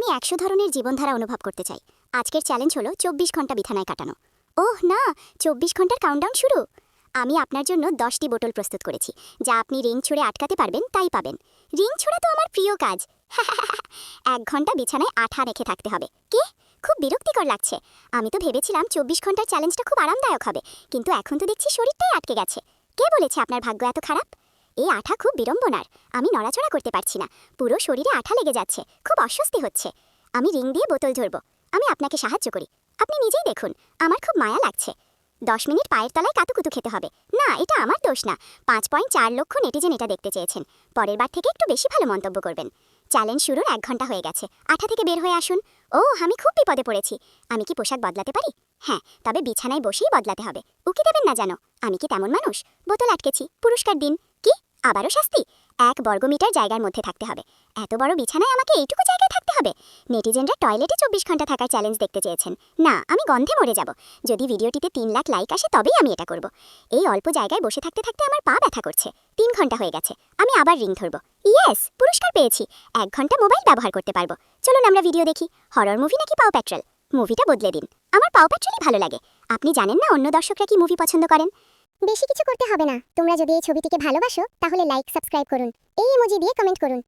আমি ১০০ ধরনের জীবনধারা অনুভব করতে চাই। আজকের চ্যালেঞ্জ হলো ২৪ ঘন্টা বিছানায় কাটানো। ওহ না, ২৪ ঘন্টার কাউন্টডাউন শুরু। আমি আপনার জন্য ১০টি বোতল প্রস্তুত করেছি, যা আপনি রিং ছুঁড়ে আটকাতে পারবেন তাই পাবেন। রিং ছোঁড়া তো আমার প্রিয় কাজ। ১ ঘন্টা বিছানায় আঠা রেখে থাকতে হবে। কি? খুব বিরক্তিকর লাগছে। আমি তো ভেবেছিলাম ২৪ ঘন্টার চ্যালেঞ্জটা খুব আরামদায়ক হবে, কিন্তু এখন তো দেখছি শরীরটাই আটকে গেছে। কে বলেছে আপনার ভাগ্য এত খারাপ? এই আঠা খুব বিড়ম্বনার। আমি নড়াচড়া করতে পারছি না, পুরো শরীরে আঠা লেগে যাচ্ছে, খুব অস্বস্তি হচ্ছে। আমি রিং দিয়ে বোতল ধরব, আমি আপনাকে সাহায্য করি। আপনি নিজেই দেখুন, আমার খুব মায়া লাগছে। ১০ মিনিট পায়ের তলায় কাতুকুতু খেতে হবে। না, এটা আমার দোষ না। ৫.৪ লক্ষ নেটিজেন এটা দেখতে চেয়েছেন। পরের বার থেকে একটু বেশি ভালো মন্তব্য করবেন। চ্যালেঞ্জ শুরুর ১ ঘন্টা হয়ে গেছে। আঠা থেকে বের হয়ে আসুন। আমি খুব বিপদে পড়েছি। আমি কি পোশাক বদলাতে পারি? হ্যাঁ, তবে বিছানায় বসেই বদলাতে হবে। উকি দেবেন না জানো। আমি কি তেমন মানুষ? বোতল আটকেছি, পুরস্কার দিন। কি? আবারও শাস্তি? ১ বর্গমিটার জায়গার মধ্যে থাকতে হবে। এত বড় বিছানায় আমাকে এইটুকু জায়গায় থাকতে হবে? নেটিজেনরা টয়লেটে ২৪ ঘন্টা থাকার চ্যালেঞ্জ দেখতে চেয়েছেন। না, আমি গন্ধে মরে যাব। যদি ভিডিওটিতে ৩ লাখ লাইক আসে তবেই আমি এটা করব। এই অল্প জায়গায় বসে থাকতে থাকতে আমার পা ব্যথা করছে। ৩ ঘন্টা হয়ে গেছে। আমি আবার রিং ধরব। ইয়েস, পুরস্কার পেয়েছি। ১ ঘন্টা মোবাইল ব্যবহার করতে পারবো। চলুন আমরা ভিডিও দেখি। হরর মুভি নাকি পাও প্যাট্রোল? মুভিটা বদলে দিন। আমার পাও প্যাট্রোলই ভালো লাগে। আপনি জানেন না অন্য দর্শকরা কি মুভি পছন্দ করেন? বেশি কিছু করতে হবে না। তোমরা যদি এই ছবিটিকে ভালোবাসো তাহলে লাইক, সাবস্ক্রাইব করুন। এই ইমোজি দিয়ে কমেন্ট করুন।